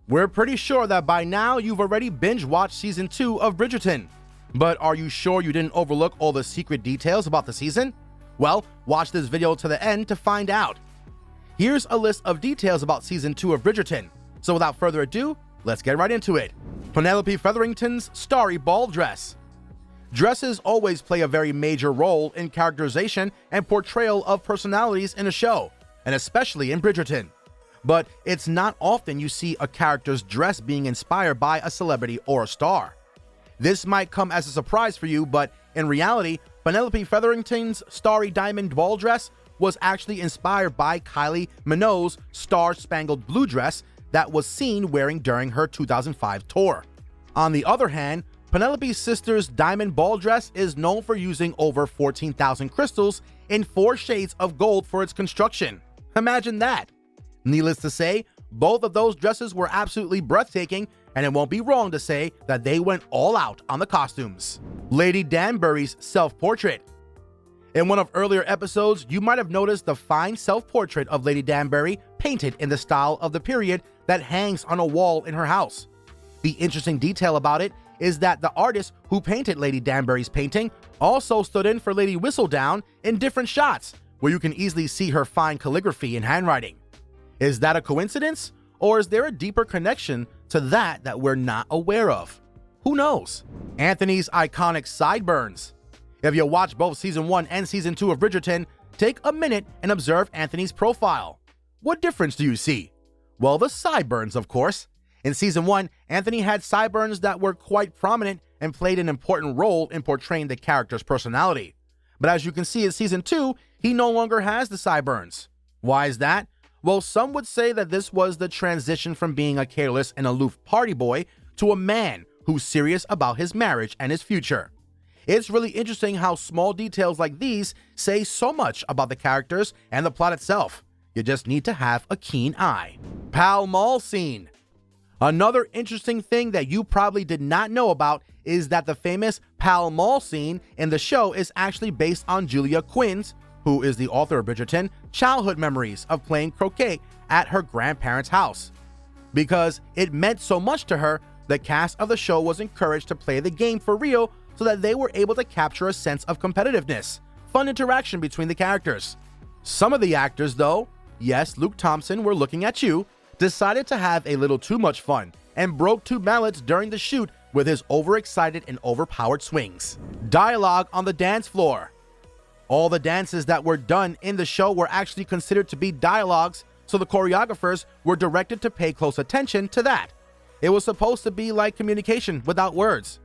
We're pretty sure that by now you've already binge-watched Season 2 of Bridgerton. But are you sure you didn't overlook all the secret details about the season? Well, watch this video to the end to find out. Here's a list of details about Season 2 of Bridgerton. So without further ado, let's get right into it. Penelope Featherington's starry ball dress. Dresses always play a very major role in characterization and portrayal of personalities in a show, and especially in Bridgerton. But it's not often you see a character's dress being inspired by a celebrity or a star. This might come as a surprise for you, but in reality, Penelope Featherington's starry diamond ball dress was actually inspired by Kylie Minogue's star-spangled blue dress that was seen wearing during her 2005 tour. On the other hand, Penelope's sister's diamond ball dress is known for using over 14,000 crystals in 4 shades of gold for its construction. Imagine that! Needless to say, both of those dresses were absolutely breathtaking, and it won't be wrong to say that they went all out on the costumes. Lady Danbury's self-portrait. In one of earlier episodes, you might have noticed the fine self-portrait of Lady Danbury painted in the style of the period that hangs on a wall in her house. The interesting detail about it is that the artist who painted Lady Danbury's painting also stood in for Lady Whistledown in different shots, where you can easily see her fine calligraphy and handwriting. Is that a coincidence, or is there a deeper connection to that we're not aware of? Who knows? Anthony's iconic sideburns. If you watch both Season 1 and Season 2 of Bridgerton, take a minute and observe Anthony's profile. What difference do you see? Well, the sideburns, of course. In Season 1, Anthony had sideburns that were quite prominent and played an important role in portraying the character's personality. But as you can see in Season 2, he no longer has the sideburns. Why is that? Well, some would say that this was the transition from being a careless and aloof party boy to a man who's serious about his marriage and his future. It's really interesting how small details like these say so much about the characters and the plot itself. You just need to have a keen eye. Pall Mall scene. Another interesting thing that you probably did not know about is that the famous Pall Mall scene in the show is actually based on Julia Quinn's, who is the author of Bridgerton, childhood memories of playing croquet at her grandparents' house. Because it meant so much to her, the cast of the show was encouraged to play the game for real so that they were able to capture a sense of competitiveness, fun interaction between the characters. Some of the actors, though, yes, Luke Thompson, we're looking at you, decided to have a little too much fun and broke 2 mallets during the shoot with his overexcited and overpowered swings. Dialogue on the dance floor. All the dances that were done in the show were actually considered to be dialogues, so the choreographers were directed to pay close attention to that. It was supposed to be like communication without words.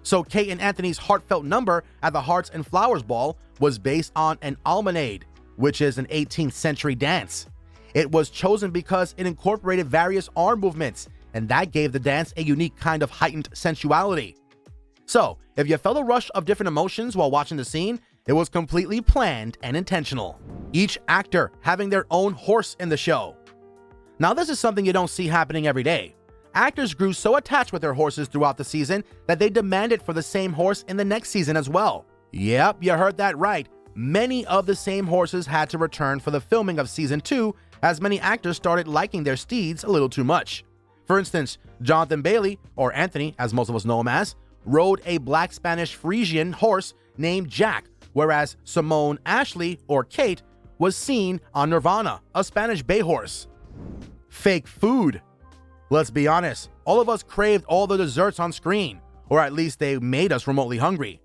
So Kate and Anthony's heartfelt number at the Hearts and Flowers Ball was based on an almanade, which is an 18th century dance. It was chosen because it incorporated various arm movements, and that gave the dance a unique kind of heightened sensuality. So, if you felt a rush of different emotions while watching the scene, it was completely planned and intentional. Each actor having their own horse in the show. Now, this is something you don't see happening every day. Actors grew so attached with their horses throughout the season that they demanded for the same horse in the next season as well. Yep, you heard that right. Many of the same horses had to return for the filming of Season 2, as many actors started liking their steeds a little too much. For instance, Jonathan Bailey, or Anthony as most of us know him as, rode a black Spanish Frisian horse named Jack, whereas Simone Ashley, or Kate, was seen on Nirvana, a Spanish bay horse. Fake food. Let's be honest, all of us craved all the desserts on screen, or at least they made us remotely hungry.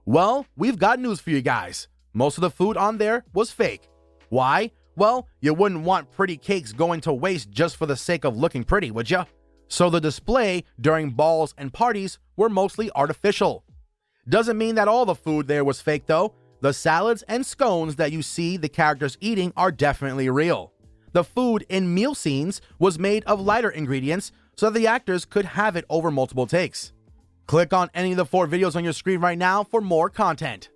Well, we've got news for you guys. Most of the food on there was fake. Why? Well, you wouldn't want pretty cakes going to waste just for the sake of looking pretty, would ya? So the display during balls and parties were mostly artificial. Doesn't mean that all the food there was fake though. The salads and scones that you see the characters eating are definitely real. The food in meal scenes was made of lighter ingredients so that the actors could have it over multiple takes. Click on any of the 4 videos on your screen right now for more content.